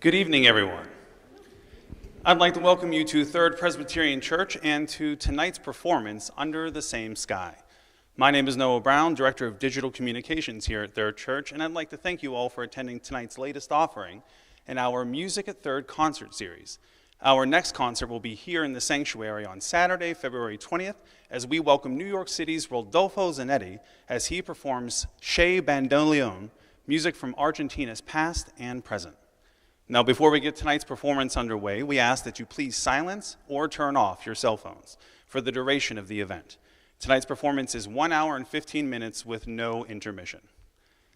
Good evening, everyone. I'd like to welcome you to Third Presbyterian Church and to tonight's performance, Under the Same Sky. My name is Noah Brown, Director of Digital Communications here at Third Church, and I'd like to thank you all for attending tonight's latest offering in our Music at Third concert series. Our next concert will be here in the sanctuary on Saturday, February 20th, as we welcome New York City's Rodolfo Zanetti as he performs Che Bandoneon, music from Argentina's past and present. Now, before we get tonight's performance underway, we ask that you please silence or turn off your cell phones for the duration of the event. Tonight's performance is 1 hour and 15 minutes with no intermission.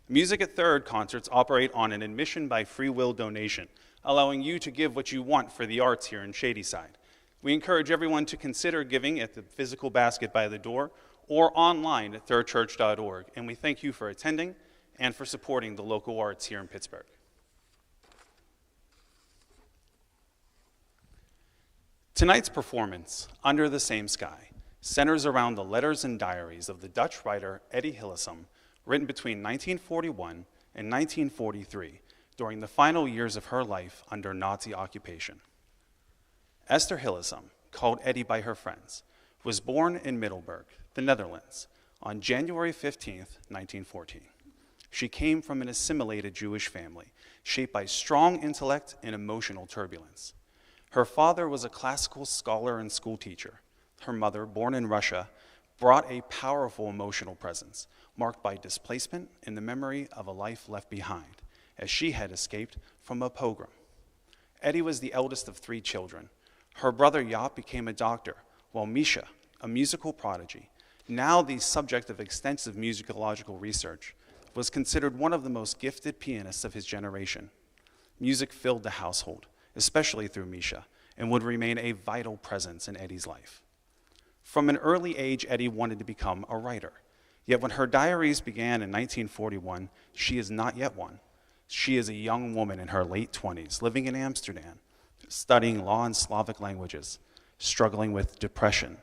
Music at Third concerts operate on an admission by free will donation, allowing you to give what you want for the arts here in Shadyside. We encourage everyone to consider giving at the physical basket by the door or online at thirdchurch.org, and we thank you for attending and for supporting the local arts here in Pittsburgh. Tonight's performance, Under the Same Sky, centers around the letters and diaries of the Dutch writer Etty Hillesum, written between 1941 and 1943 during the final years of her life under Nazi occupation. Esther Hillesum, called Etty by her friends, was born in Middelburg, the Netherlands, on January 15, 1914. She came from an assimilated Jewish family, shaped by strong intellect and emotional turbulence. Her father was a classical scholar and schoolteacher. Her mother, born in Russia, brought a powerful emotional presence, marked by displacement and the memory of a life left behind, as she had escaped from a pogrom. Etty was the eldest of 3 children. Her brother Jaap became a doctor, while Misha, a musical prodigy, now the subject of extensive musicological research, was considered one of the most gifted pianists of his generation. Music filled the household, especially through Misha, and would remain a vital presence in Etty's life. From an early age, Etty wanted to become a writer. Yet when her diaries began in 1941, she is not yet one. She is a young woman in her late 20s, living in Amsterdam, studying law and Slavic languages, struggling with depression,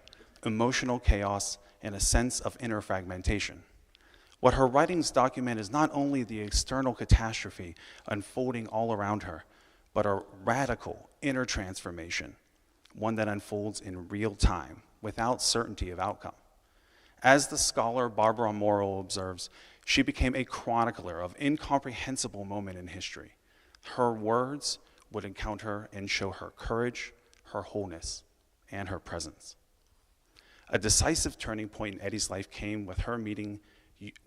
emotional chaos, and a sense of inner fragmentation. What her writings document is not only the external catastrophe unfolding all around her, but a radical inner transformation, one that unfolds in real time without certainty of outcome. As the scholar Barbara Morrow observes, she became a chronicler of incomprehensible moment in history. Her words would encounter and show her courage, her wholeness, and her presence. A decisive turning point in Etty's life came with her meeting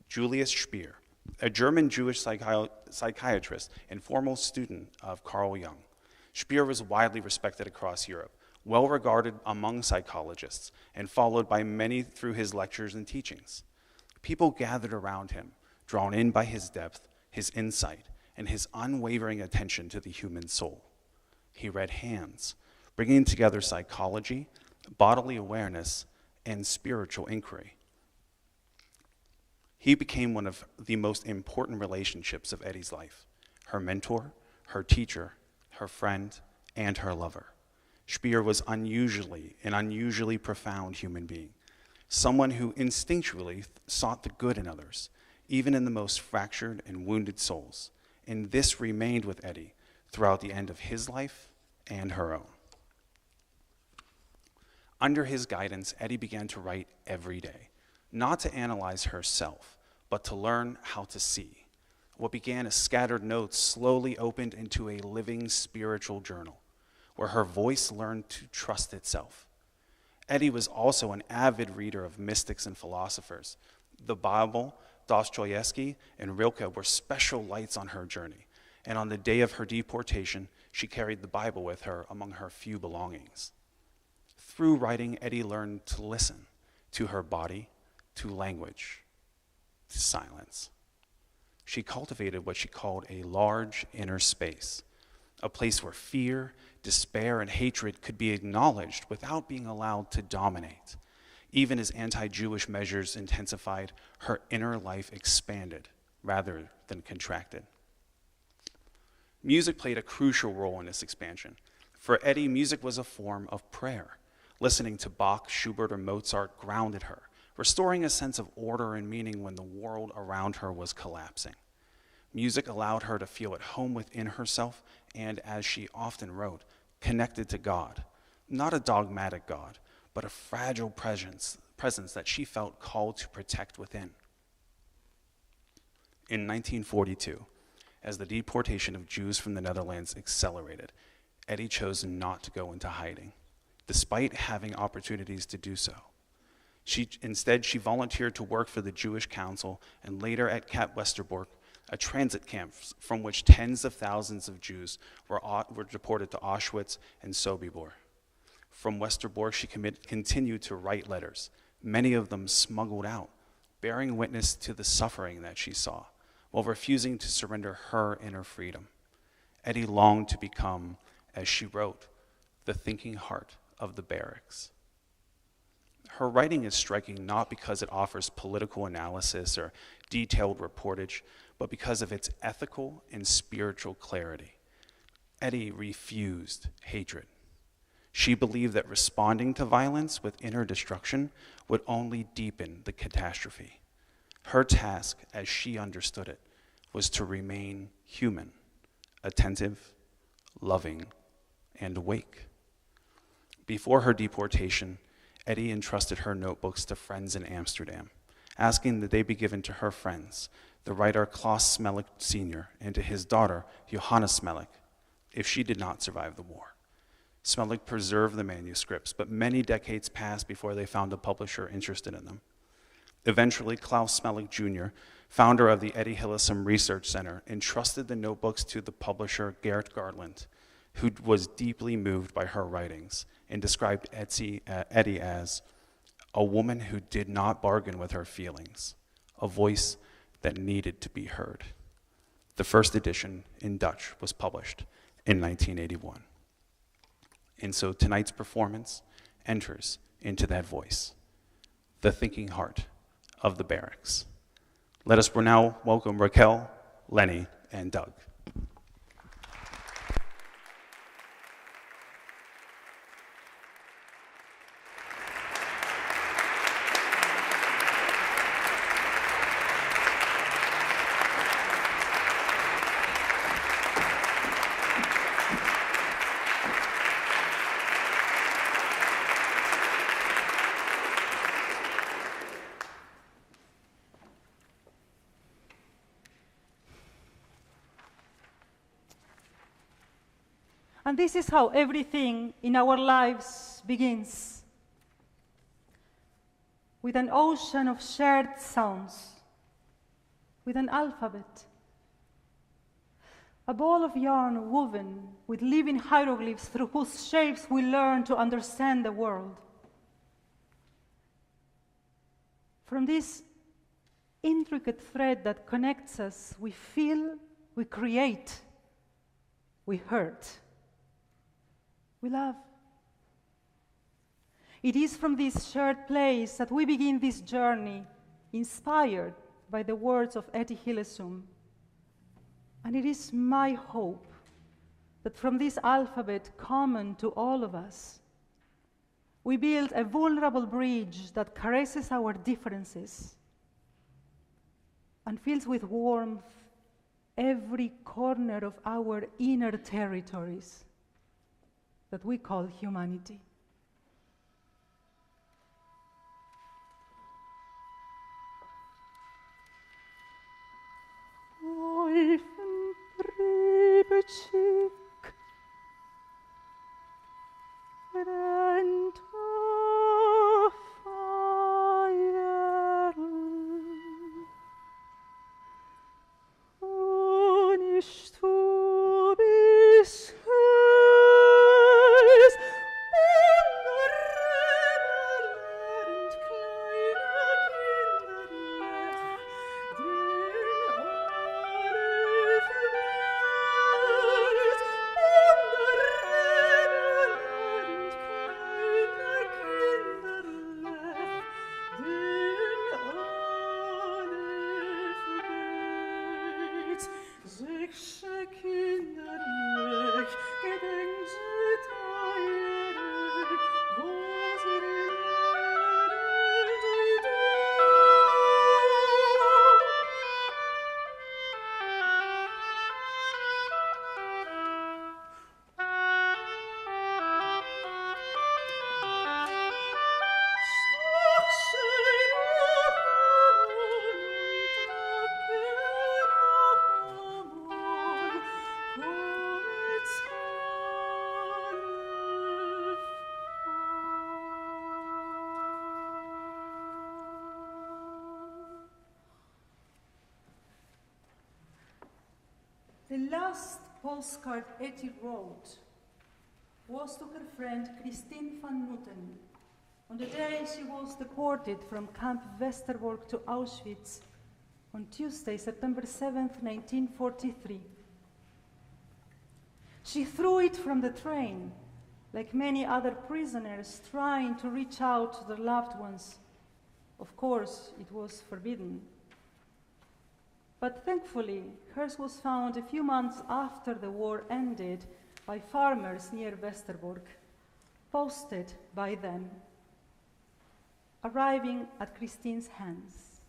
Julius Speer, a German Jewish psychiatrist and former student of Carl Jung. Speer was widely respected across Europe, well regarded among psychologists, and followed by many through his lectures and teachings. People gathered around him, drawn in by his depth, his insight, and his unwavering attention to the human soul. He read Hands, bringing together psychology, bodily awareness, and spiritual inquiry. He became one of the most important relationships of Etty's life, her mentor, her teacher, her friend, and her lover. Speer was an unusually profound human being, someone who instinctually sought the good in others, even in the most fractured and wounded souls, and this remained with Etty throughout the end of his life and her own. Under his guidance, Etty began to write every day, not to analyze herself, but to learn how to see. What began as scattered notes slowly opened into a living spiritual journal, where her voice learned to trust itself. Etty was also an avid reader of mystics and philosophers. The Bible, Dostoevsky, and Rilke were special lights on her journey, and on the day of her deportation, she carried the Bible with her among her few belongings. Through writing, Etty learned to listen to her body, to language, to silence. She cultivated what she called a large inner space, a place where fear, despair, and hatred could be acknowledged without being allowed to dominate. Even as anti-Jewish measures intensified, her inner life expanded rather than contracted. Music played a crucial role in this expansion. For Etty, music was a form of prayer. Listening to Bach, Schubert, or Mozart grounded her, restoring a sense of order and meaning when the world around her was collapsing. Music allowed her to feel at home within herself and, as she often wrote, connected to God, not a dogmatic God, but a fragile presence that she felt called to protect within. In 1942, as the deportation of Jews from the Netherlands accelerated, Etty chose not to go into hiding, despite having opportunities to do so. Instead, she volunteered to work for the Jewish Council and later at Cat Westerbork, a transit camp from which tens of thousands of Jews were deported to Auschwitz and Sobibor. From Westerbork, she continued to write letters, many of them smuggled out, bearing witness to the suffering that she saw, while refusing to surrender her inner freedom. Etty longed to become, as she wrote, the thinking heart of the barracks. Her writing is striking not because it offers political analysis or detailed reportage, but because of its ethical and spiritual clarity. Etty refused hatred. She believed that responding to violence with inner destruction would only deepen the catastrophe. Her task, as she understood it, was to remain human, attentive, loving, and awake. Before her deportation, Etty entrusted her notebooks to friends in Amsterdam, asking that they be given to her friends, the writer Klaus Smelik Sr., and to his daughter, Johanna Smelik, if she did not survive the war. Smelik preserved the manuscripts, but many decades passed before they found a publisher interested in them. Eventually, Klaus Smelik Jr., founder of the Etty Hillesum Research Center, entrusted the notebooks to the publisher Gert Gartland, who was deeply moved by her writings and described Etty as a woman who did not bargain with her feelings, a voice that needed to be heard. The first edition in Dutch was published in 1981. And so tonight's performance enters into that voice, the thinking heart of the barracks. Let us now welcome Raquel, Lenny, and Doug. And this is how everything in our lives begins. With an ocean of shared sounds, with an alphabet. A ball of yarn woven with living hieroglyphs through whose shapes we learn to understand the world. From this intricate thread that connects us, we feel, we create, we hurt. We love. It is from this shared place that we begin this journey, inspired by the words of Etty Hillesum. And it is my hope that from this alphabet common to all of us, we build a vulnerable bridge that caresses our differences and fills with warmth every corner of our inner territories that we call humanity. last postcard Etty wrote was to her friend Christine van Nutten on the day she was deported from Camp Westerbork to Auschwitz on Tuesday, September 7th, 1943. She threw it from the train, like many other prisoners trying to reach out to their loved ones. Of course, it was forbidden. But thankfully, hers was found a few months after the war ended by farmers near Westerbork, posted by them, arriving at Christine's hands.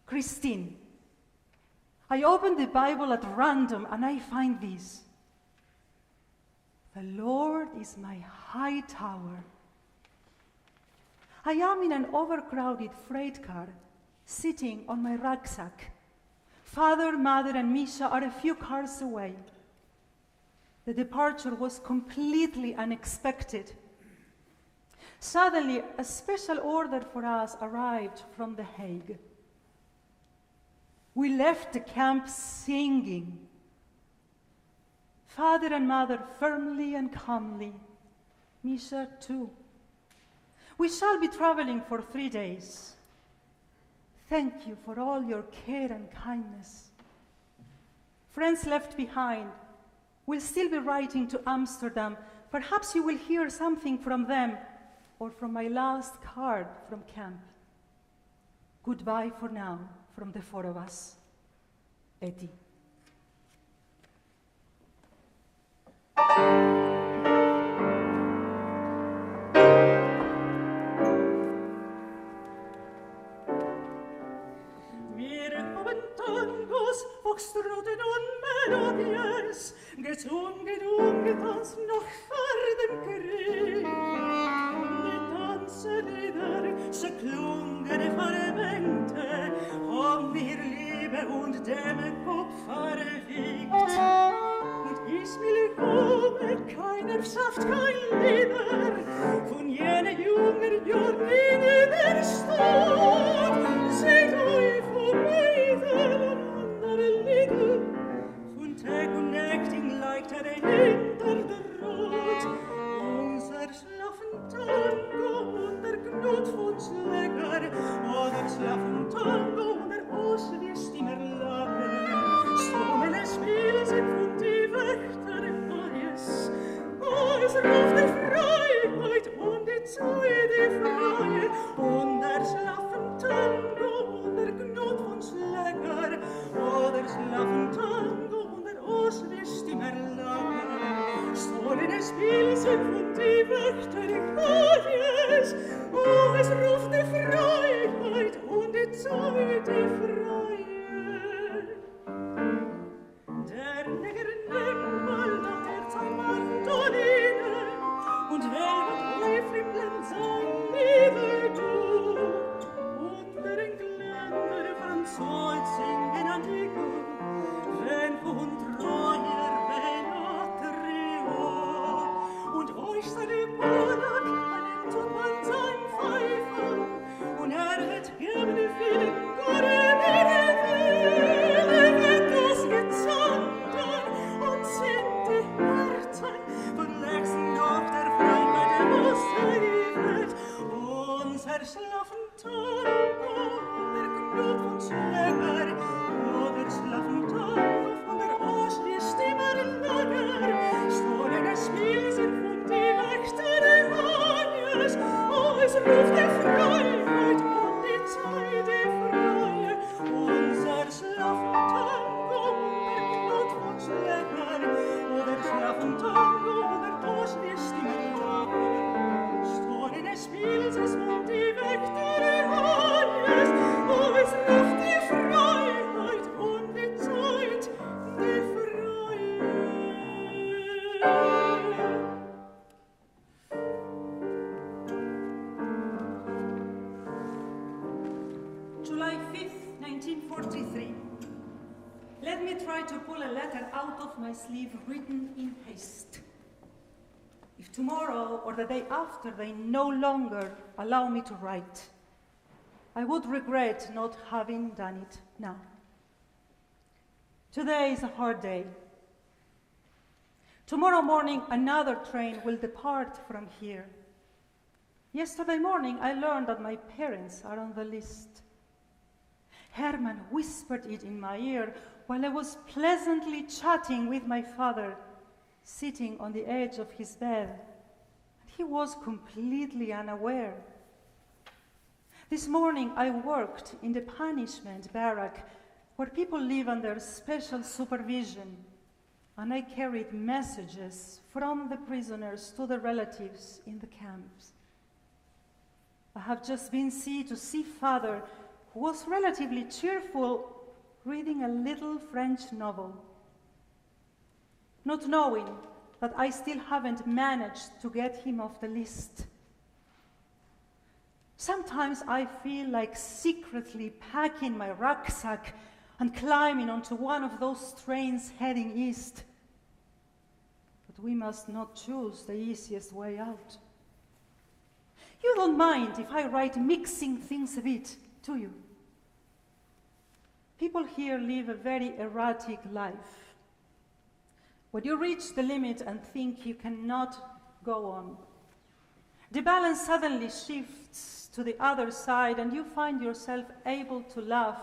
Christine, I opened the Bible at random and I find this. The Lord is my high tower. I am in an overcrowded freight car, sitting on my rucksack. Father, Mother, and Misha are a few cars away. The departure was completely unexpected. Suddenly, a special order for us arrived from The Hague. We left the camp singing. Father and Mother firmly and calmly, Misha too. We shall be traveling for 3 days. Thank you for all your care and kindness. Friends left behind will still be writing to Amsterdam. Perhaps you will hear something from them or from my last card from camp. Goodbye for now from the four of us. Etty. Foxtrotten und Melodies, gesungen und getanzt noch vor dem Krieg. Die Tanzlieder, so klungene Fragmente, haben mir Liebe und dem Kopf verwiegt. Und ich will keiner Saft, kein Lieder, von jener jungen Jahren in der Stadt. Seht euch vom Mädel von Tag und Nächting leicht hinter der Rot. Unser schlaffen Tango und der Knut von Schläger, oder schlaffen Tango und der Auswist immer lange. Stummele Spiele sind von die Wächter Neues. Es ruft die Freiheit und die Zeit die Freie. Und der schlaffen Tango und der Knut von Schläger, oder schlafen Tango und der Auswist immer lange. Stollene Spiel sind von die Wächter Neues. Es ruft die Freiheit und die Zeit die Freie. Der Neger nimmt bald am Herz ein Mandolinen und wählt Eifrimlen sein Lieder du. Unter den Geländer Französ singen an die Gott, wenn von treuer Trio. Und euch seine Monarch annimmt und man sein Pfeifer, und wird geben die vielen Goldene wird das gezanken und sind die Herzen von Lexen auf der Freiheit der Welt. Unser schlafen Tango und der Knut von Schläger, oder schlafen Tango von der Ausschließ immer langer. Stollene Spiel sind von die Wächter Neues. Es ruft die Freiheit und die Zeit die Freie. Unser schlafen Tango und der Knut von Schläger, oder schlafen Tango und der Ausschließ immer langer. Stollene Spiel sind von die Wächter Neues. Es ruft die Freiheit und die Zeit die Freie. July 5th, 1943. Let me try to pull a letter out of my sleeve written in haste. If tomorrow or the day after they no longer allow me to write, I would regret not having done it now. Today is a hard day. Tomorrow morning, another train will depart from here. Yesterday morning, I learned that my parents are on the list. Herman whispered it in my ear while I was pleasantly chatting with my father, sitting on the edge of his bed. He was completely unaware. This morning, I worked in the punishment barrack where people live under special supervision, and I carried messages from the prisoners to the relatives in the camps. I have just been to see Father, who was relatively cheerful, reading a little French novel, not knowing that I still haven't managed to get him off the list. Sometimes I feel like secretly packing my rucksack and climbing onto one of those trains heading east. But we must not choose the easiest way out. You don't mind if I write mixing things a bit, do you? People here live a very erratic life. When you reach the limit and think you cannot go on, the balance suddenly shifts to the other side and you find yourself able to laugh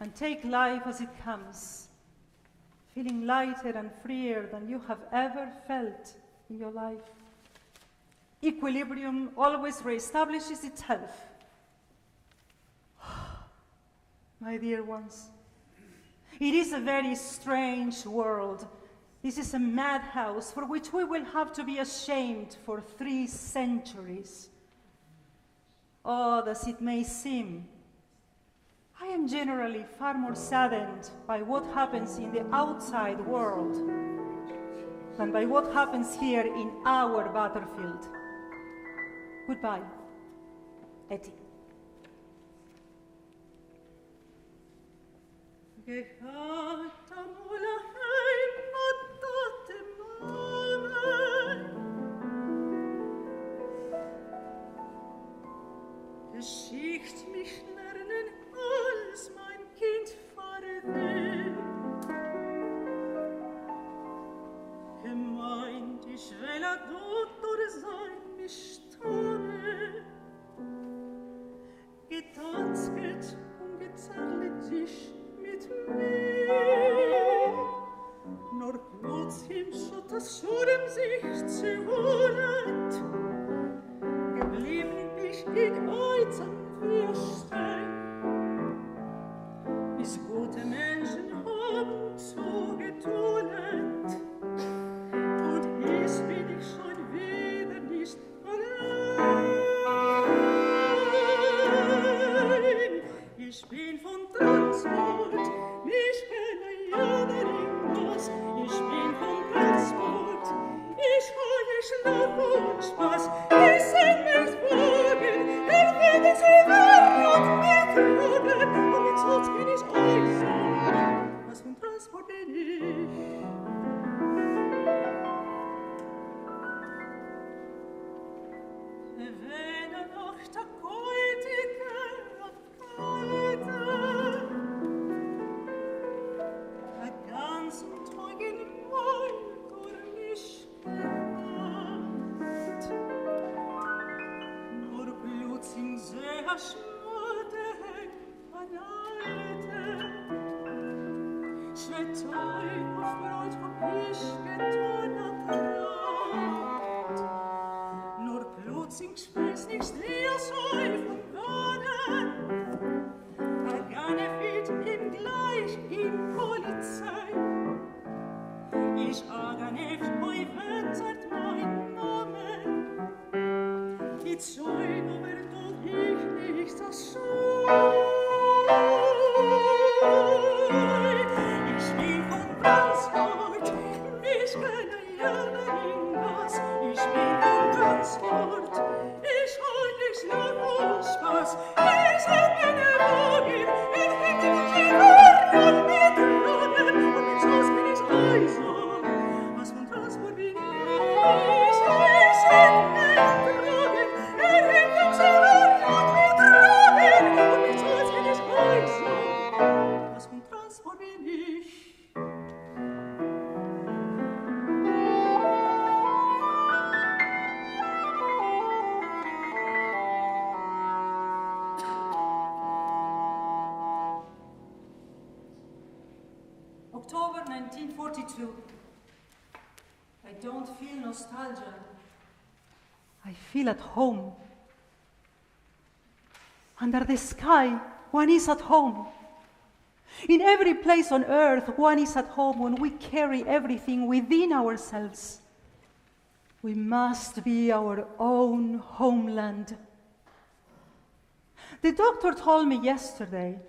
and take life as it comes, feeling lighter and freer than you have ever felt in your life. Equilibrium always reestablishes itself. My dear ones, it is a very strange world. This is a madhouse for which we will have to be ashamed for 3 centuries. Odd as it may seem, I am generally far more saddened by what happens in the outside world than by what happens here in our battlefield. Goodbye, Etty. Geschicht mich lernen als mein Kind fahre. Gemeint, ich will a Doktor sein, mich tue. Getanzget und gezerrlet sich mit mir. Nur plötzlich schott das Schurem sich zu holen. Geblieben ich in Euzem Fürstein, bis gute Menschen haben zugetunet, und jetzt bin ich schon wieder nicht allein. Ich bin von Transport, mich kenne jeder irgendwas. Ich bin von Transport, ich hole Schlaf und Spaß. Ich seh mich wagen, werde sie werden und mittragen, und jetzt sonst bin ich euch so, was von Transport bin ich. Wenn noch der Geutige abgeite, der ganzen Tag in Wald durch mich gemacht, nur plötzlich sehr schmade Panaite, Schreitoi auf Brot hab ich getan Nacht, nur plötzlich weiß nicht wie soll von Gaden, Agane fit ihm gleich in Polizei. Ich Agane oi verzert mein Name, die Zeug aber doch ich nicht das ich bin von Transport, mich kenne jeder irgendwas. Ich bin von Transport, ich hol dich nach uns. October 1942. I don't feel nostalgia. I feel at home. Under the sky, one is at home. In every place on earth, one is at home when we carry everything within ourselves. We must be our own homeland. The doctor told me yesterday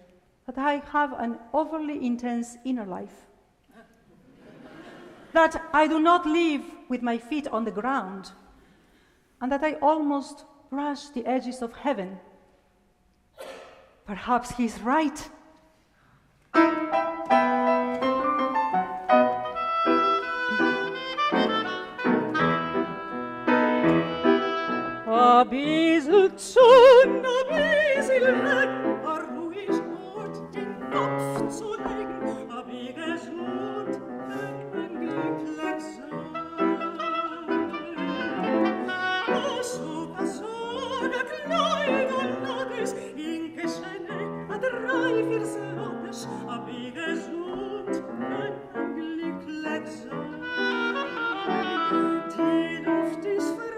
that I have an overly intense inner life, that I do not live with my feet on the ground, and that I almost brush the edges of heaven. Perhaps he's right. A bisschen schon, a bisschen weg, a ruhig Ort, den Kopf zu legen, a wie gesund, ein glücklich sein. A soga klein und lades, in Geschenke, a drei, vier Slottes, a wie gesund, ein glücklich sein. Die Luft ist frei,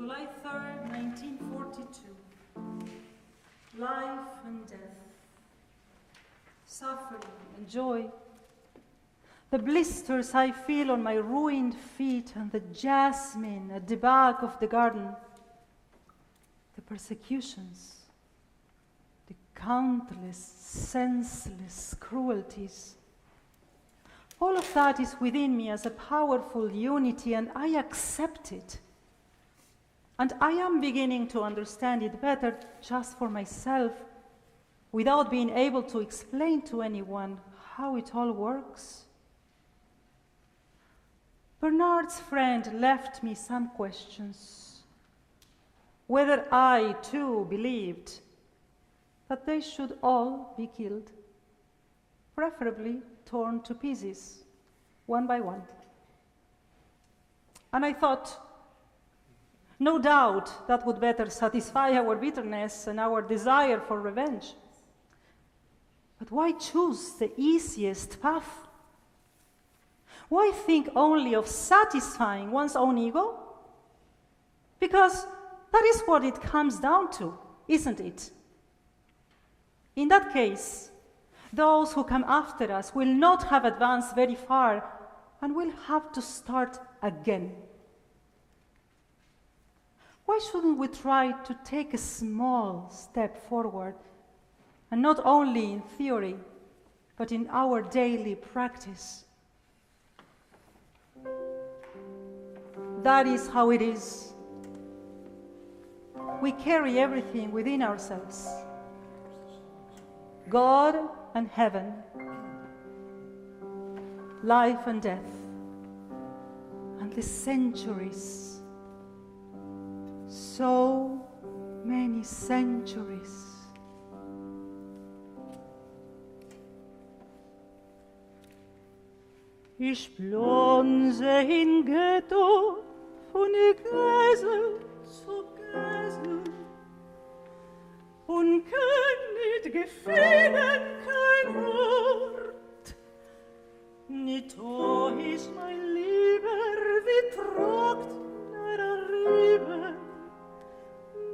July 3rd, 1942. Life and death, suffering and joy, the blisters I feel on my ruined feet and the jasmine at the back of the garden, the persecutions, the countless, senseless cruelties. All of that is within me as a powerful unity, and I accept it. And I am beginning to understand it better just for myself, without being able to explain to anyone how it all works. Bernard's friend left me some questions. Whether I, too, believed that they should all be killed, preferably torn to pieces, one by one. And I thought, no doubt that would better satisfy our bitterness and our desire for revenge. But why choose the easiest path? Why think only of satisfying one's own ego? Because that is what it comes down to, isn't it? In that case, those who come after us will not have advanced very far and will have to start again. Why shouldn't we try to take a small step forward, and not only in theory, but in our daily practice? That is how it is. We carry everything within ourselves. God and heaven, life and death, and the centuries, so many centuries. Ich blonse in Ghetto von Gäsel zu Gäsel und kann nicht gefühlen kein Wort. Nicht oh ist mein Lieber wie trockener Reben.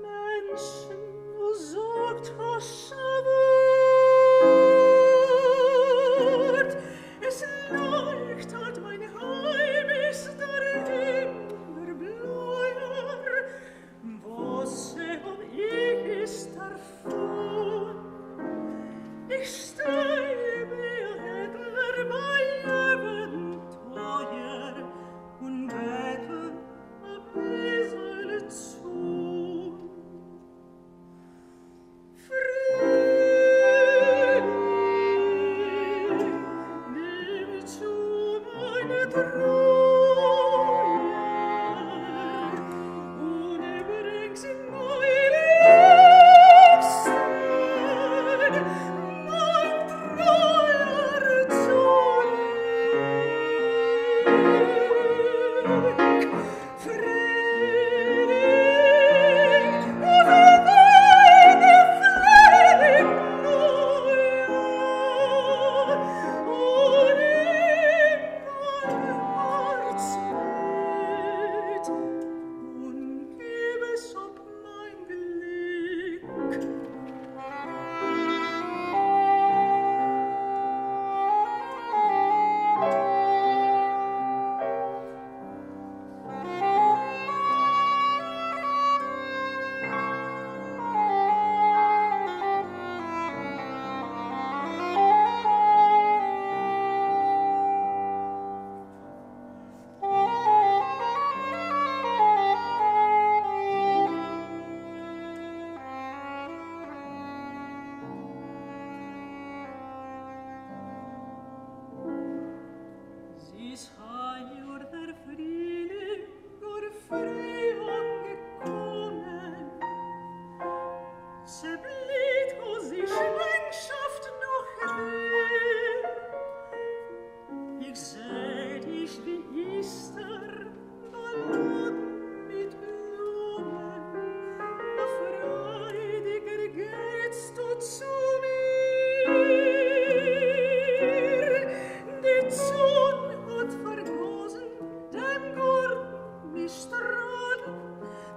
Menschen, du sagt hast Wort. Es leuchtet mein Heim ist darin der Bläuer. Was und ich ist davon. Ich stehe mir Hitler bei Abenteuer und bete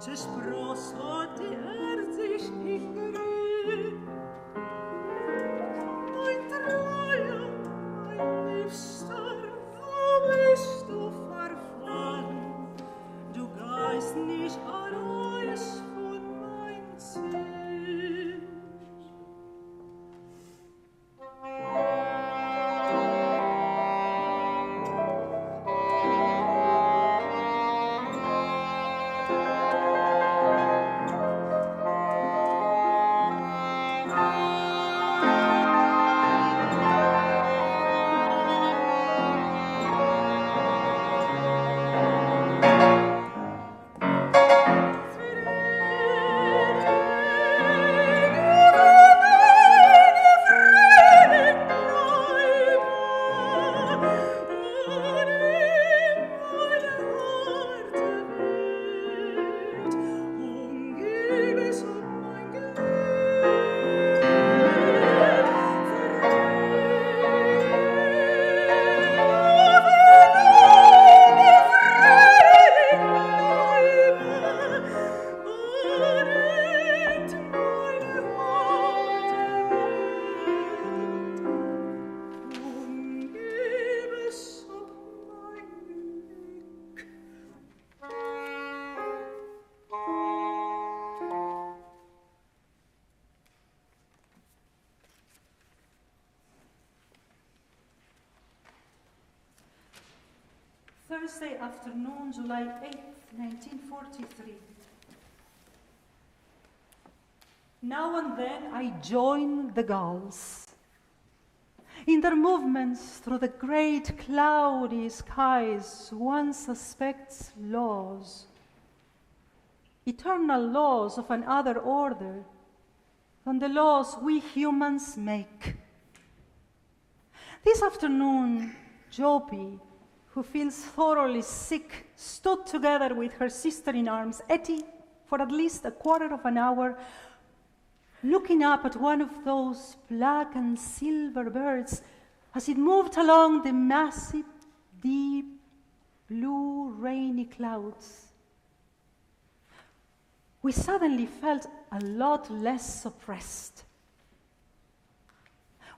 Zespross hat die Erd sich hingerührt. Mein Treuer, mein Liebster, wo bist du verfahren? Du gehst nicht alles von mein Ziel. Thursday afternoon, July 8th, 1943. Now and then I join the gulls in their movements through the great cloudy skies. One suspects laws, eternal laws of another order than the laws we humans make. This afternoon, Joby, who feels thoroughly sick, stood together with her sister in arms, Etty, for at least a quarter of an hour, looking up at one of those black and silver birds as it moved along the massive, deep, blue, rainy clouds. We suddenly felt a lot less suppressed.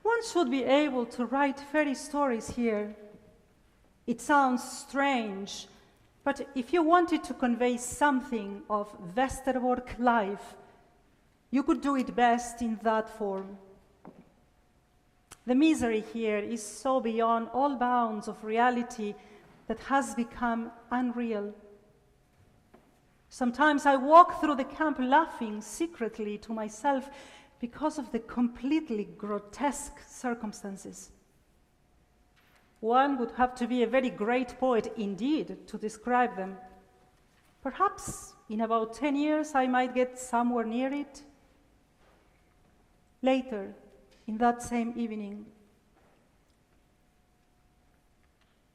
One should be able to write fairy stories here. It sounds strange, but if you wanted to convey something of Westerbork life, you could do it best in that form. The misery here is so beyond all bounds of reality that has become unreal. Sometimes I walk through the camp laughing secretly to myself because of the completely grotesque circumstances. One would have to be a very great poet indeed to describe them. Perhaps in about 10 years I might get somewhere near it. Later, in that same evening,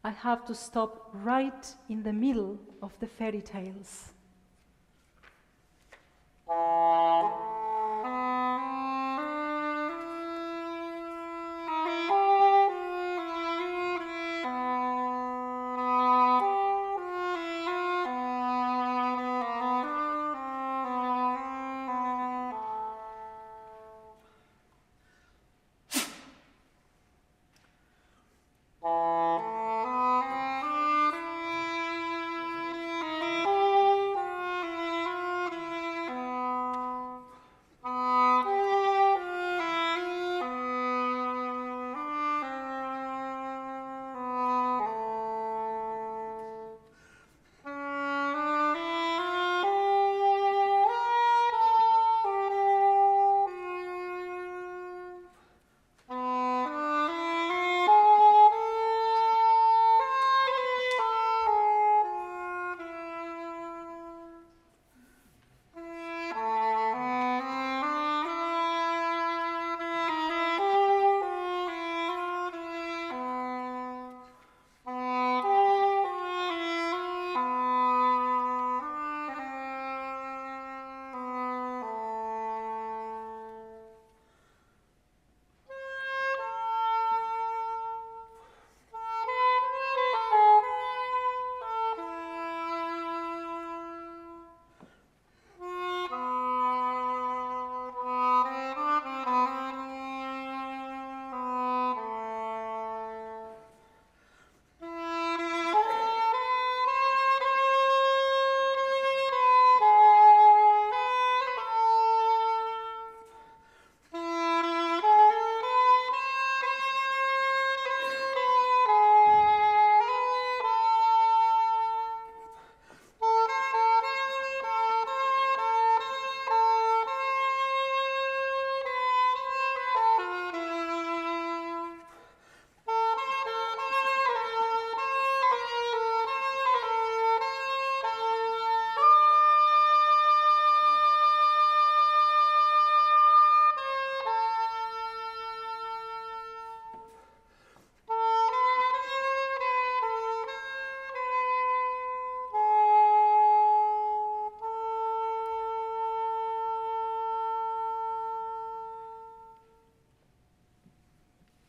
I have to stop right in the middle of the fairy tales.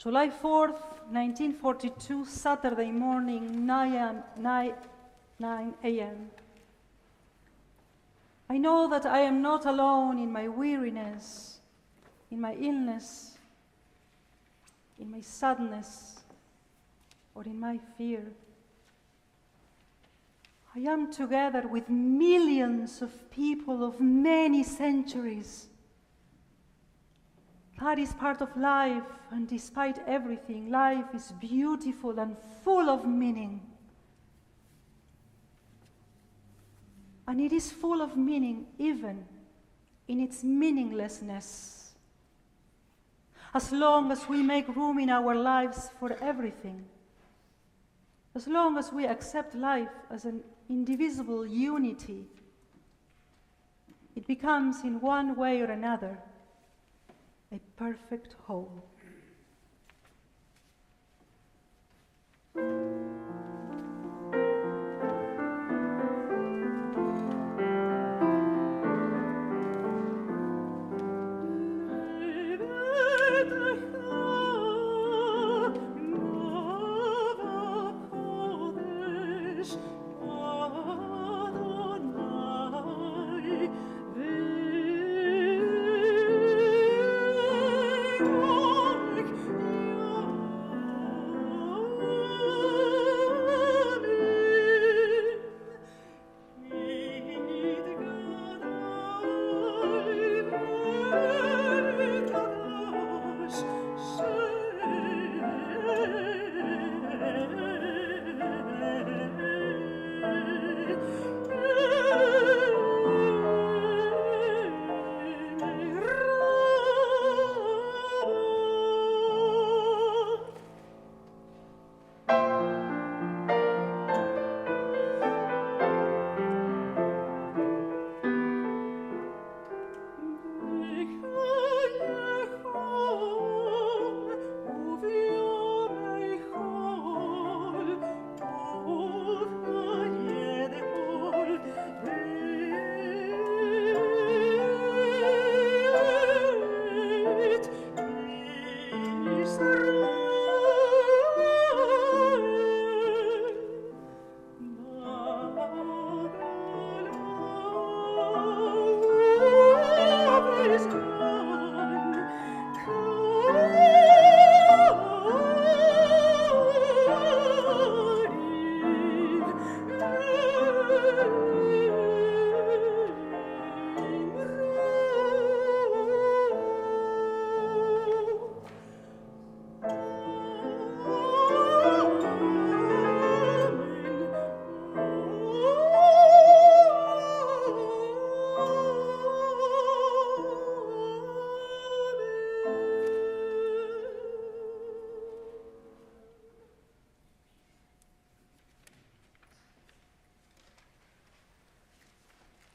July 4th, 1942, Saturday morning, 9 a.m. I know that I am not alone in my weariness, in my illness, in my sadness, or in my fear. I am together with millions of people of many centuries. That is part of life, and despite everything, life is beautiful and full of meaning. And it is full of meaning even in its meaninglessness. As long as we make room in our lives for everything, as long as we accept life as an indivisible unity, it becomes in one way or another a perfect whole.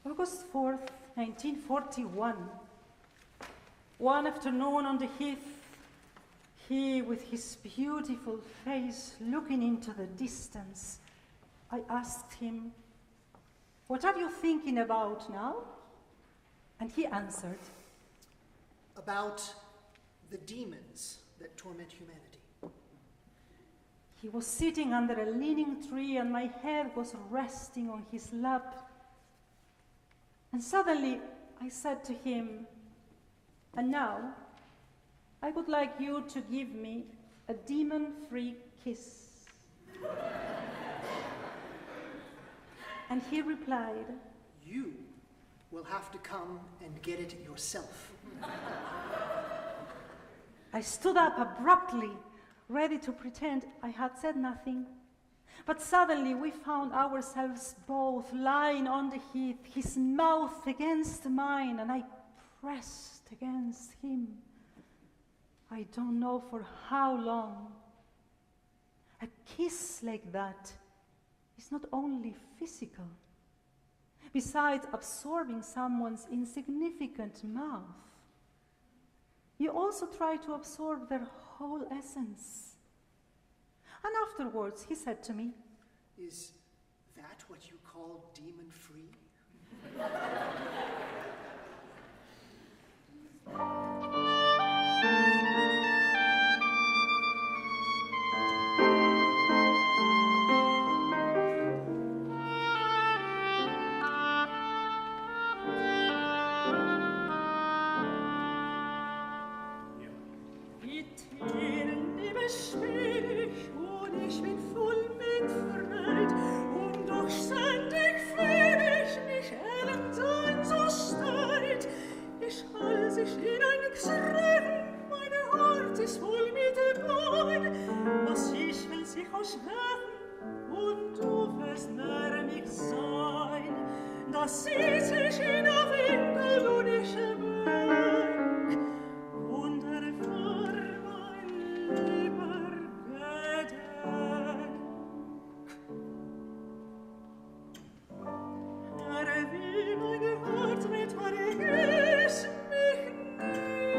August 4th, 1941. One afternoon on the heath, he with his beautiful face looking into the distance, I asked him, "What are you thinking about now?" And he answered, "About the demons that torment humanity." He was sitting under a leaning tree and my head was resting on his lap. And suddenly I said to him, "And now I would like you to give me a demon-free kiss." And he replied, "You will have to come and get it yourself." I stood up abruptly, ready to pretend I had said nothing. But suddenly we found ourselves both lying on the heath, his mouth against mine, and I pressed against him. I don't know for how long. A kiss like that is not only physical. Besides absorbing someone's insignificant mouth, you also try to absorb their whole essence. And afterwards, he said to me, "Is that what you call demon-free?" das sieht sich in der winterlunische Berg, und erfahr mein lieber Gedenk. Wie mein Herz mit vergiss mich nicht,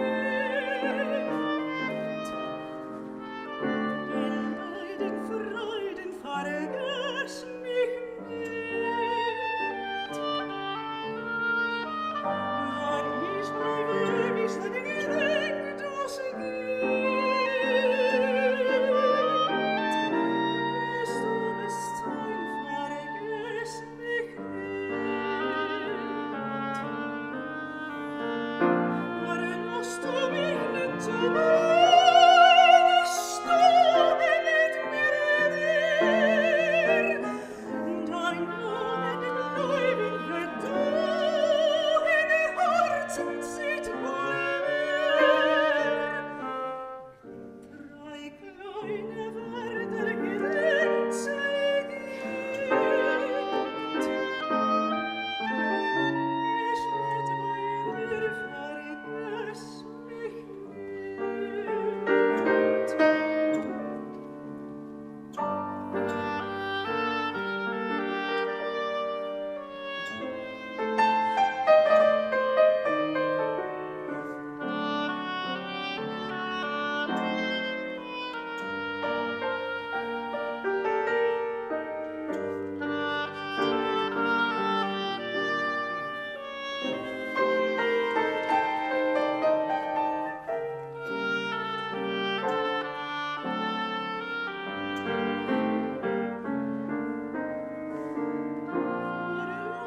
den Leiden, Freuden vergiss mich nicht. Wann ich bleibe ewig sein Gedenk, das gibt, wirst du es sein, vergiss mich nicht. Musst du mich nicht zu Stunde mit mir reden, dein Name bleiben wird du in Herzen sieht bei mir. Drei kleine Wörter Grenze gibt. Ich werd bei dir vergiss mich nicht.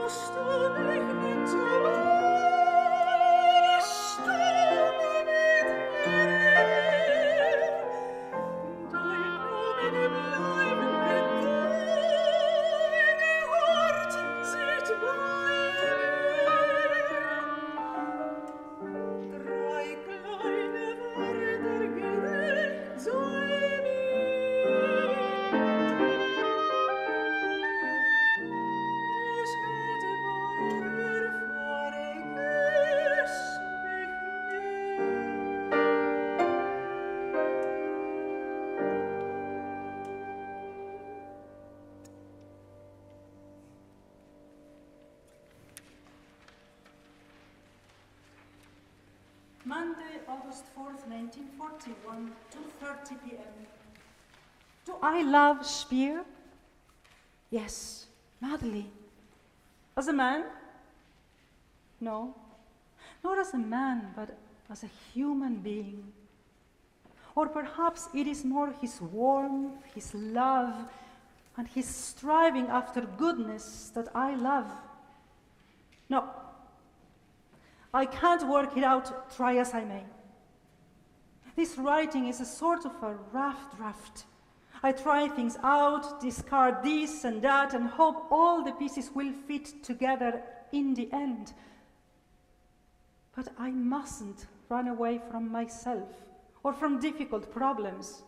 Musst du mich nicht zu Stunde mit mir reden, dein Name bleiben wird du in Herzen sieht bei mir. Drei kleine Wörter gedenkt sei mir. Es geht bei dir vergiss mich Monday, August 4th, 1941, 2:30 p.m. Do I love Speer? Yes, madly. As a man? No, not as a man, but as a human being. Or perhaps it is more his warmth, his love, and his striving after goodness that I love. No, I can't work it out, try as I may. This writing is a sort of a rough draft. I try things out, discard this and that, and hope all the pieces will fit together in the end. But I mustn't run away from myself or from difficult problems.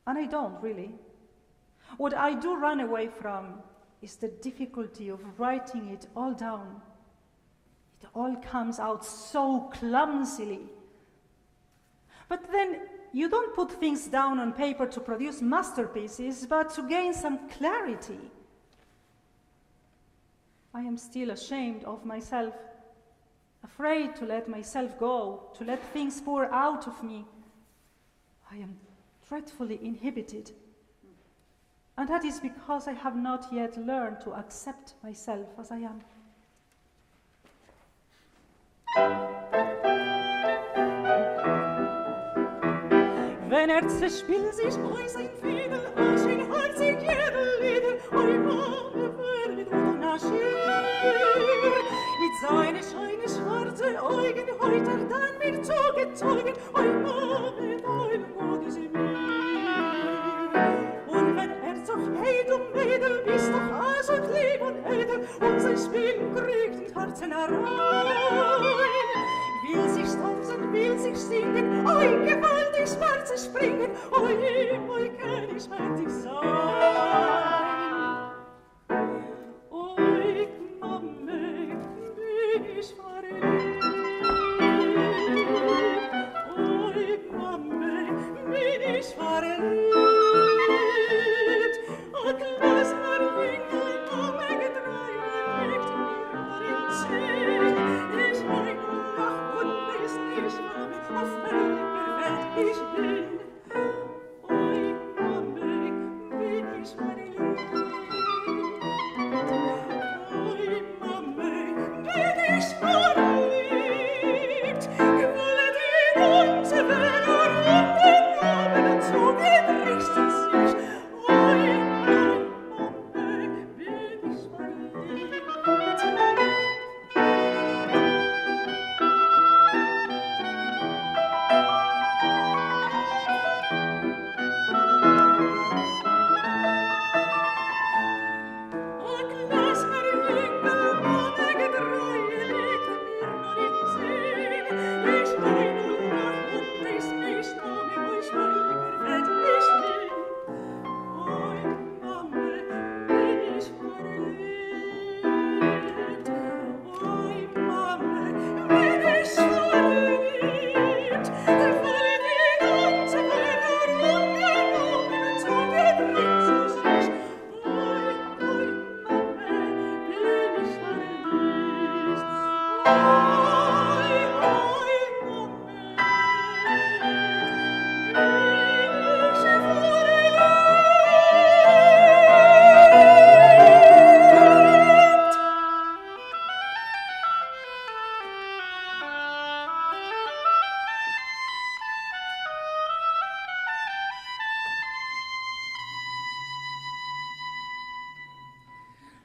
And I don't, really. What I do run away from is the difficulty of writing it all down. It all comes out so clumsily. But then you don't put things down on paper to produce masterpieces, but to gain some clarity. I am still ashamed of myself, afraid to let myself go, to let things pour out of me. I am dreadfully inhibited. And that is because I have not yet learned to accept myself as I am. Wenn zerspielt sich bei sein Fiedel, aus in Halsig jede Lieder, oi Mame, wird oder Naschir. Mit seine scheine schwarze Augen heute dann mir zugezogen, oi Mame, dein Mut ist in mir. Und wenn so heid und Mädel bist doch Hass und Lieb und Edel, und sein Spiel kriegt in Herzen herein. Will sich tanzen, will sich singen, oi, gewaltig schwarze springen, oi, kenn ich mächtig sein.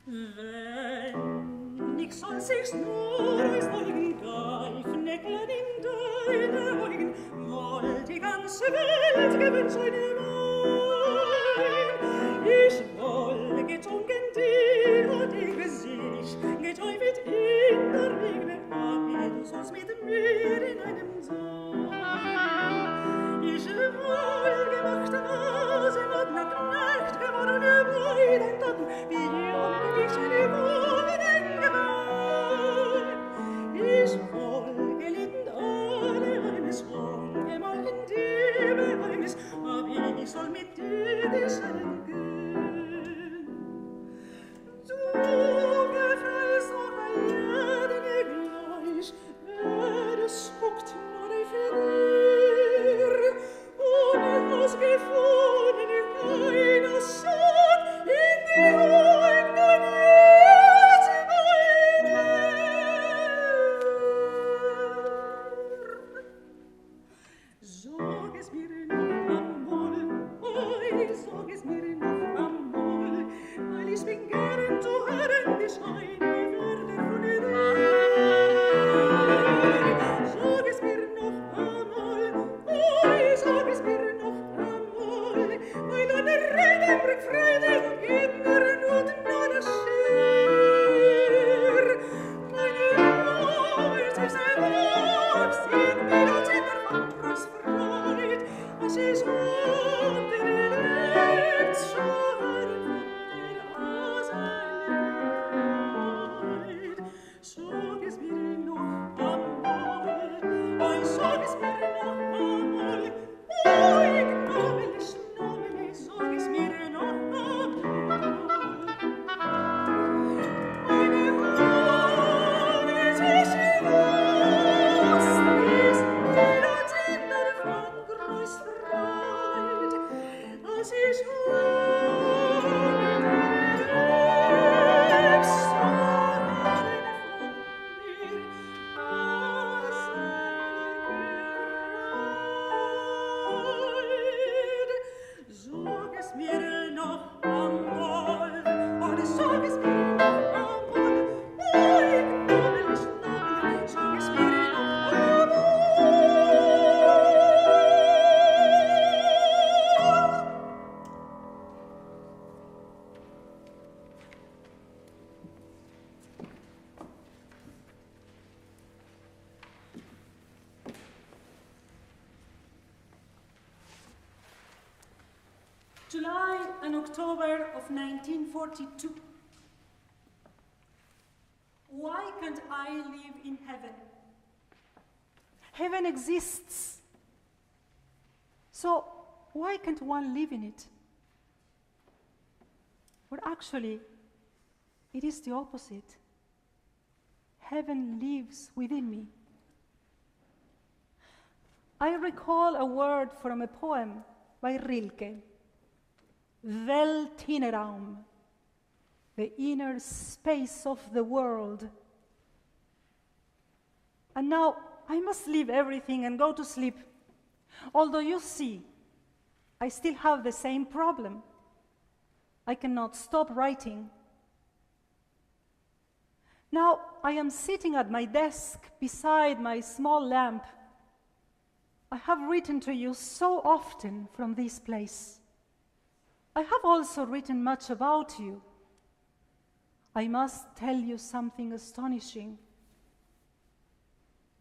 Wenn ich soll sich's nur als Augen greifen, Ecklein in deine Augen, wollt die ganze Welt gewünscht eine mein. Ich woll getrunken dir und ihr Gesicht, getäufelt in der Regne, aber du sollst mit mir in einem Saal. Ich woll gemacht Hase und nach Nacht geworden bei den Taten, wie jung ich eine Wogen gemein. Ich woll gelitten alle eines ungemalten Diebe-Heimnis, aber ich soll mit dir die Schellen gehen. Du gefällst auch bei jedem gleich, wer es spuckt meine Verlier, ohne was gefunden in keiner Schad, in die Augen jetzt meine. Sag es mir noch einmal, oi, sag es mir noch einmal, weil ich bin gern zu hören, die Scheine werden von dir. Sag es mir noch einmal, oi, sag es mir noch einmal, weil deine Rede bringt Freude und inneren Not nach schier. Meine Welt ist ein Wachs in mir und in der Wanders Freud, als ich unter dir lebt, schon von dir auseilend. Sag es mir noch einmal, oi, sag es mir noch einmal, oi, gnäbelig, sag es mir noch einmal. Meine Welt ist ein Wachs in mir und in der Wanders Freud, als ich unter dir lebt, schon von dir auseilend. Sag es mir noch einmal, oder sag es mir noch einmal, oi, gnäbelig, sag es mir noch einmal. July and October of 1942. Why can't I live in heaven? Heaven exists. So why can't one live in it? Well, actually, it is the opposite. Heaven lives within me. I recall a word from a poem by Rilke, Weltinneraum, the inner space of the world. And now I must leave everything and go to sleep. Although you see, I still have the same problem. I cannot stop writing. Now I am sitting at my desk beside my small lamp. I have written to you so often from this place. I have also written much about you. I must tell you something astonishing.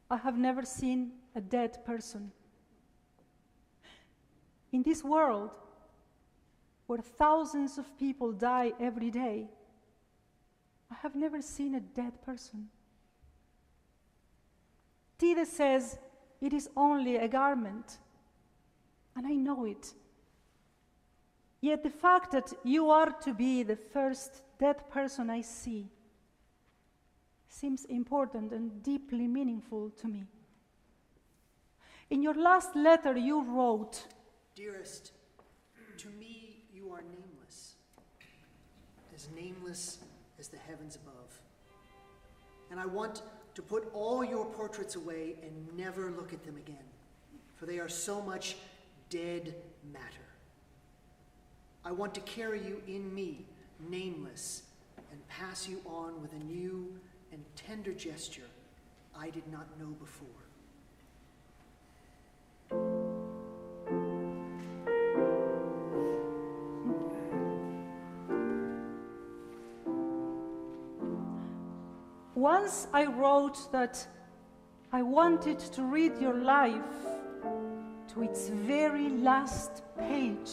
I have never seen a dead person. In this world, where thousands of people die every day, I have never seen a dead person. Tide says it is only a garment, and I know it. Yet the fact that you are to be the first dead person I see seems important and deeply meaningful to me. In your last letter you wrote, Dearest, to me you are nameless as the heavens above. And I want to put all your portraits away and never look at them again, for they are so much dead matter. I want to carry you in me, nameless, and pass you on with a new and tender gesture I did not know before. Once I wrote that I wanted to read your life to its very last page.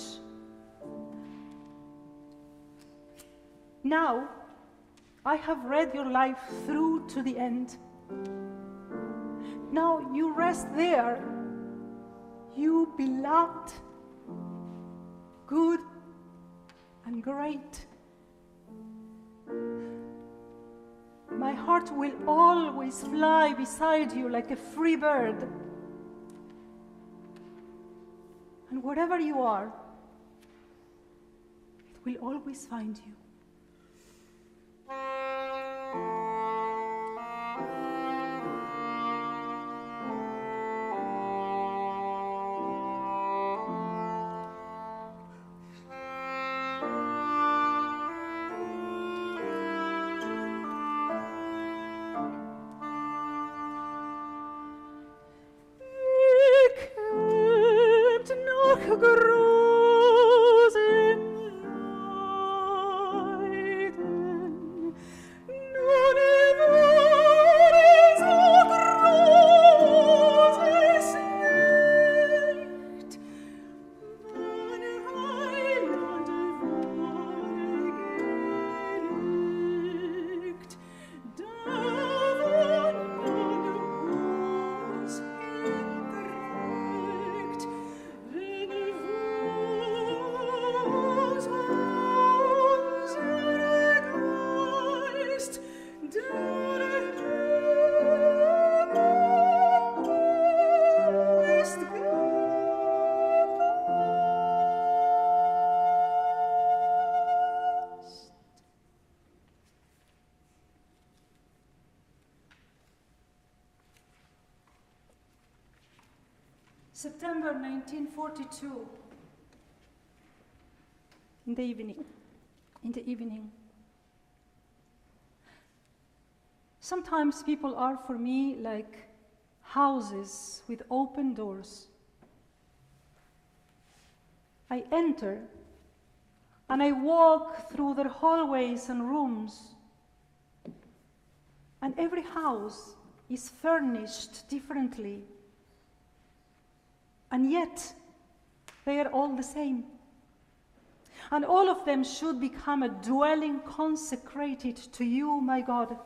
Now, I have read your life through to the end. Now you rest there, you beloved, good, and great. My heart will always fly beside you like a free bird. And wherever you are, it will always find you. September 1942, in the evening. Sometimes people are for me like houses with open doors. I enter and I walk through their hallways and rooms, and every house is furnished differently. And yet, they are all the same. And all of them should become a dwelling consecrated to you, my God.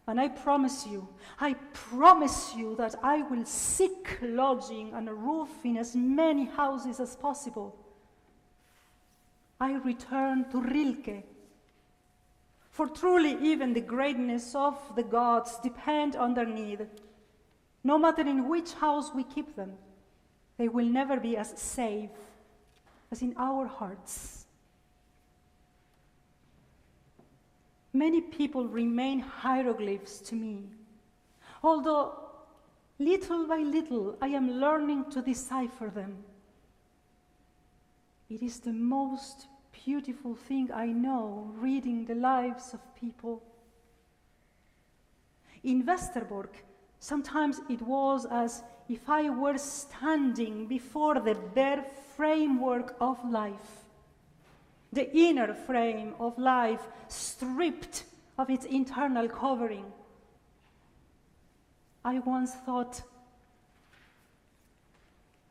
And I promise you that I will seek lodging and a roof in as many houses as possible. I return to Rilke. For truly even the greatness of the gods depend on their need. No matter in which house we keep them, they will never be as safe as in our hearts. Many people remain hieroglyphs to me, although little by little I am learning to decipher them. It is the most beautiful thing I know, reading the lives of people. In Westerbork, sometimes it was as if I were standing before the bare framework of life, the inner frame of life stripped of its internal covering. I once thought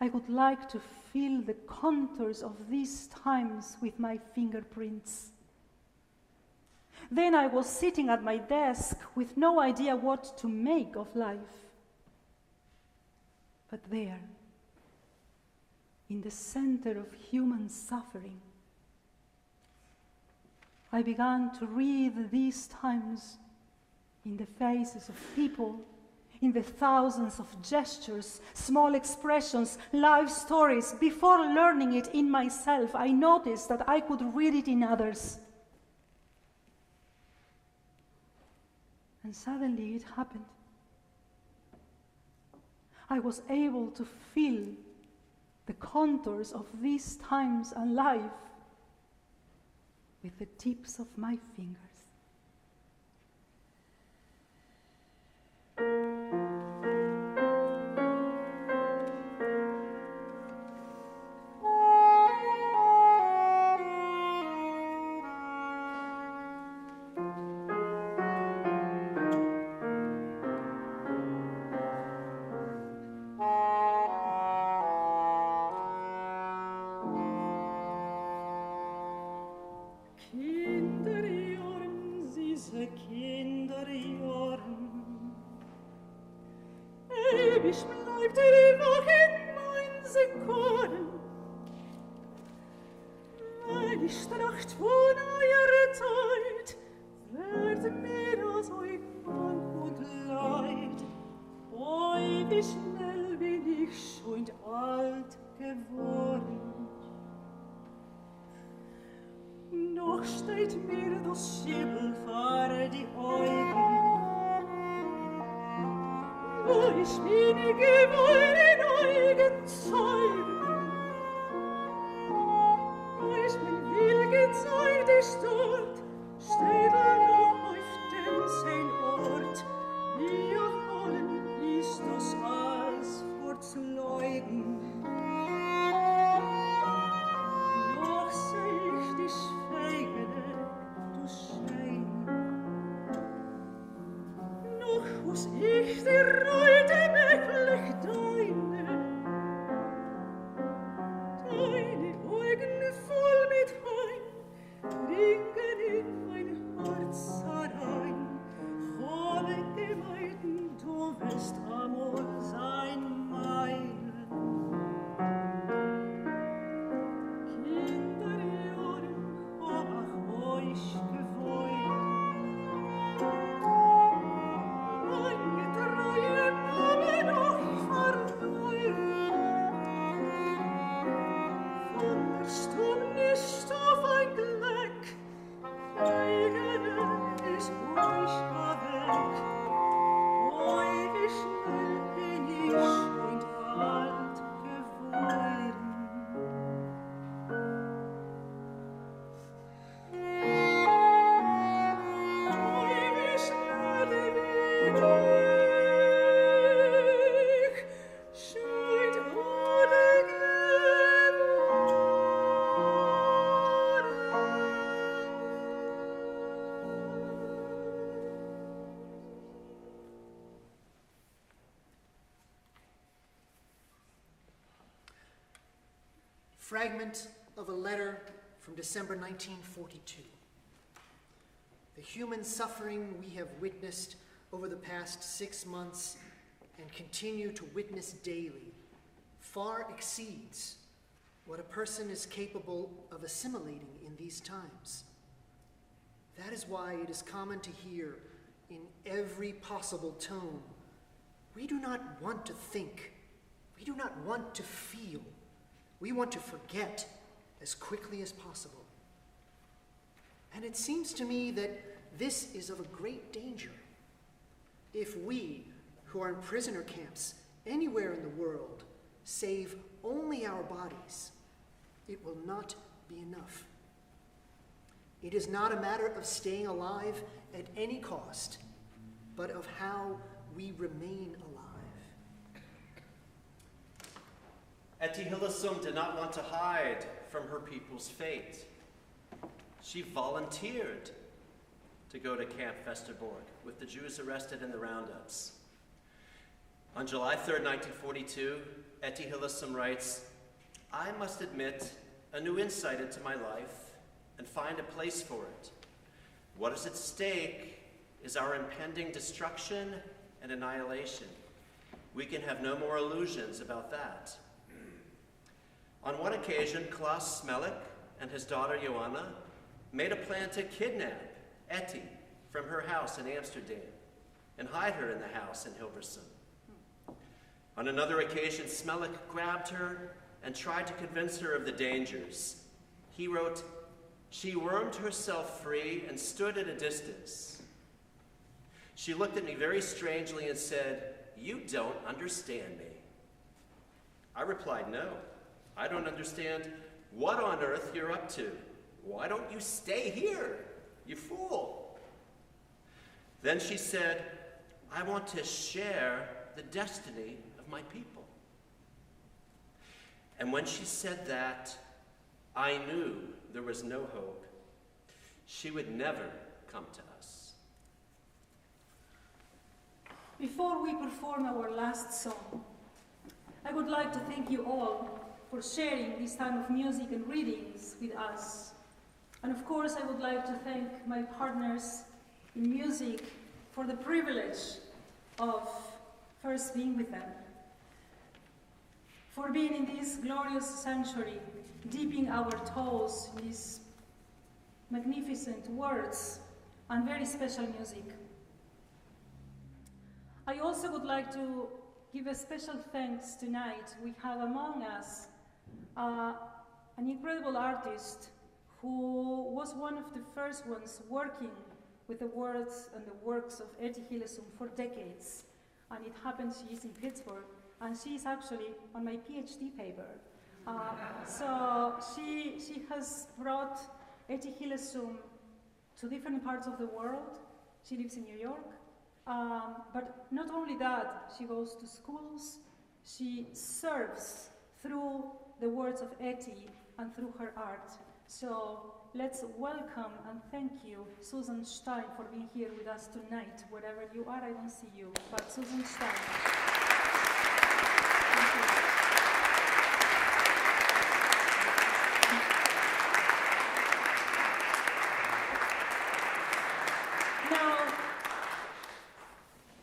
I would like to feel the contours of these times with my fingerprints. Then I was sitting at my desk with no idea what to make of life. But there, in the center of human suffering, I began to read these times in the faces of people, in the thousands of gestures, small expressions, life stories. Before learning it in myself, I noticed that I could read it in others. And suddenly it happened. I was able to feel the contours of these times and life with the tips of my fingers. Ewig bleibt die Woche in mein Sekunden, weil die Tracht von eurer Zeit wird mir aus euch Mann und Leid. Oi, wie schnell bin ich schon alt geworden. Noch steht mir das Schimmel vor die Augen. Wo ich bin geworden in euren Zeugen. Wo ich mein Will gezeigt ist dort, steht noch auf dem sein Ort. Wir wollen ist das als vorzuleugen. Noch seh ich dich Schweigende, du Schein. Noch muss ich dir Reute wirklich deine Augen voll mit Wein dringen in mein Herz herein. Habe gemeiden, du wirst amor sein mein. Kinderjahren hab ich euch gewollt. Meine Treue habe noch verloren. Von der Stunde auf ein Glück, eigene ist euch weg. Oi, wie schnell bin ich und alt geworden. Oi, wie schnell bin ich schon alt Fragment of a letter from December 1942. The human suffering we have witnessed over the past 6 months and continue to witness daily far exceeds what a person is capable of assimilating in these times. That is why it is common to hear in every possible tone, we do not want to think, we do not want to feel, we want to forget as quickly as possible. And it seems to me that this is of a great danger. If we, who are in prisoner camps anywhere in the world save only our bodies, it will not be enough. It is not a matter of staying alive at any cost, but of how we remain alive. Etty Hillesum did not want to hide from her people's fate. She volunteered to go to Camp Westerbork with the Jews arrested in the roundups. On July 3rd, 1942, Etty Hillesum writes, "I must admit a new insight into my life and find a place for it. What is at stake is our impending destruction and annihilation. We can have no more illusions about that." On one occasion, Klaus Smelik and his daughter Joanna made a plan to kidnap Etty from her house in Amsterdam and hide her in the house in Hilversum. On another occasion, Smelik grabbed her and tried to convince her of the dangers. He wrote, "She wormed herself free and stood at a distance. She looked at me very strangely and said, 'You don't understand me.' I replied, 'No, I don't understand what on earth you're up to. Why don't you stay here, you fool?' Then she said, 'I want to share the destiny of my people.' And when she said that, I knew there was no hope. She would never come to us." Before we perform our last song, I would like to thank you all for sharing this time of music and readings with us. And of course, I would like to thank my partners in music for the privilege of first being with them, for being in this glorious sanctuary, dipping our toes in these magnificent words and very special music. I also would like to give a special thanks tonight. We have among us an incredible artist who was one of the first ones working with the words and the works of Etty Hillesum for decades. And it happens she is in Pittsburgh, and she is actually on my PhD paper. So she has brought Etty Hillesum to different parts of the world. She lives in New York. But not only that, she goes to schools. She serves through the words of Etty and through her art. So let's welcome and thank you, Susan Stein, for being here with us tonight. Wherever you are, I don't see you, but Susan Stein. Now,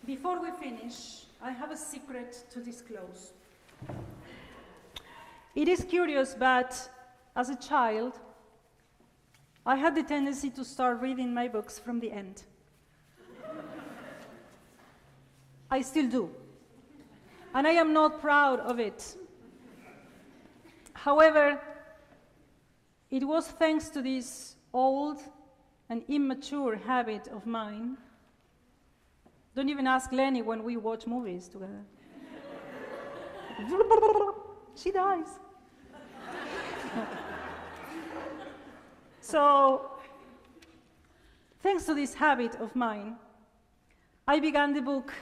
before we finish, I have a secret to disclose. It is curious, but as a child, I had the tendency to start reading my books from the end. I still do. And I am not proud of it. However, it was thanks to this old and immature habit of mine. Don't even ask Lenny when we watch movies together. She dies. So, thanks to this habit of mine, I began the book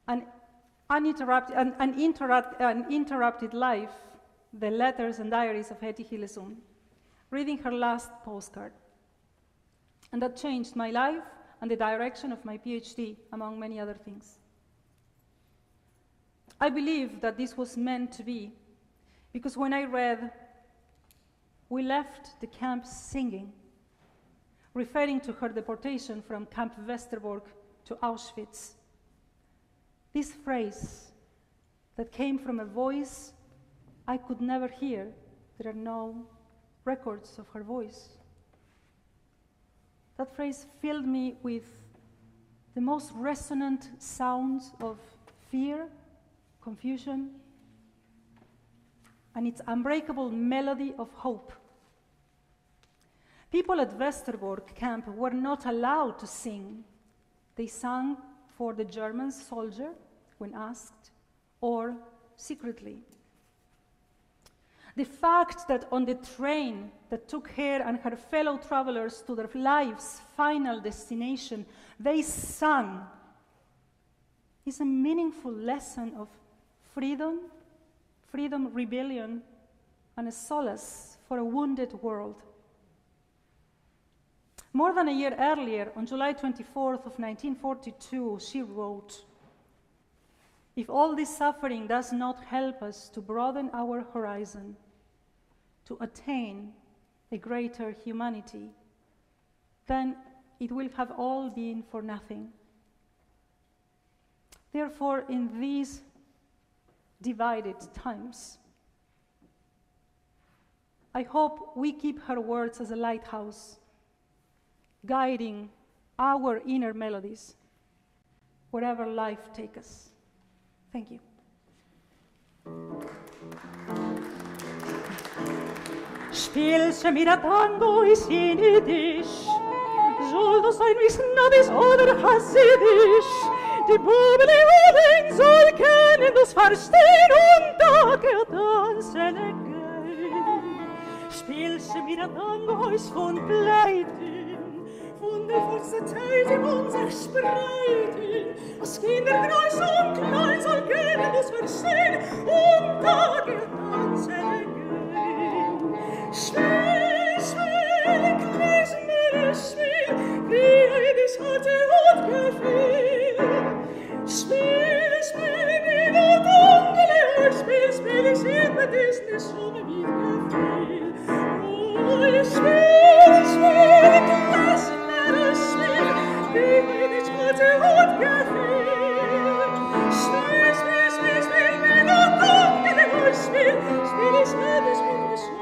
An Interrupted Life, the Letters and Diaries of Etty Hillesum, reading her last postcard. And that changed my life and the direction of my PhD, among many other things. I believe that this was meant to be, because when I read, "We left the camp singing," referring to her deportation from Camp Westerbork to Auschwitz, this phrase that came from a voice I could never hear, there are no records of her voice. That phrase filled me with the most resonant sounds of fear, confusion, and its unbreakable melody of hope. People at Westerbork camp were not allowed to sing. They sang for the German soldier when asked, or secretly. The fact that on the train that took her and her fellow travelers to their life's final destination, they sang, is a meaningful lesson of freedom, rebellion, and a solace for a wounded world. More than a year earlier, on July 24th of 1942, she wrote, "If all this suffering does not help us to broaden our horizon, to attain a greater humanity, then it will have all been for nothing." Therefore, in these divided times, I hope we keep her words as a lighthouse, guiding our inner melodies wherever life takes us. Thank you. Spielst mir a Tango is in Yiddish, soll das sein wie Snadisch oder Hasidisch, die Buben soll kennen, das verstehen und da tanzen gehen. Spielst mir a Tango is von Pleiten, von der Forze Zeit im unser Spreiten, als Kinder groß und klein soll kennen, das verstehen und da tanzen gehen. Spiel, spiel, klezmer, spiel, wie dies hatte und gefiel. Spiel, spiel, wie der Dunkel, spiel, spiel, ich seh mir dies nicht so wie gefiel. Oh, spiel, spiel, klezmer, spiel, wie dies hatte und gefiel. Spiel, spiel, spiel, spiel, wie der Dunkel, spiel, spiel, ich seh mir dies nicht so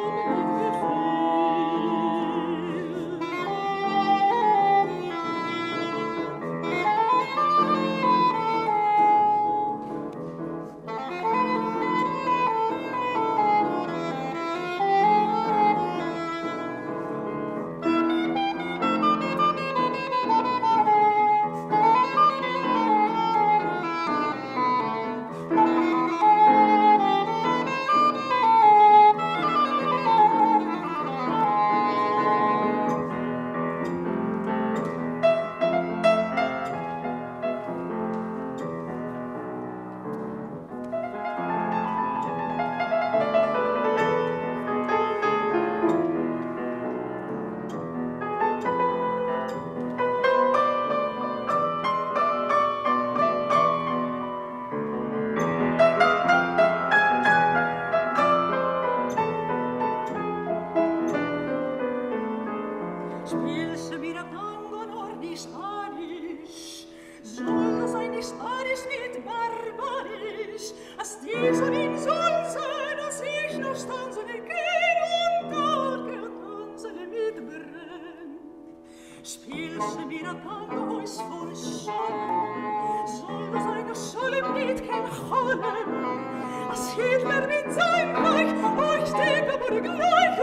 Hitler mit seinem Reich, euch denkt aber gleich,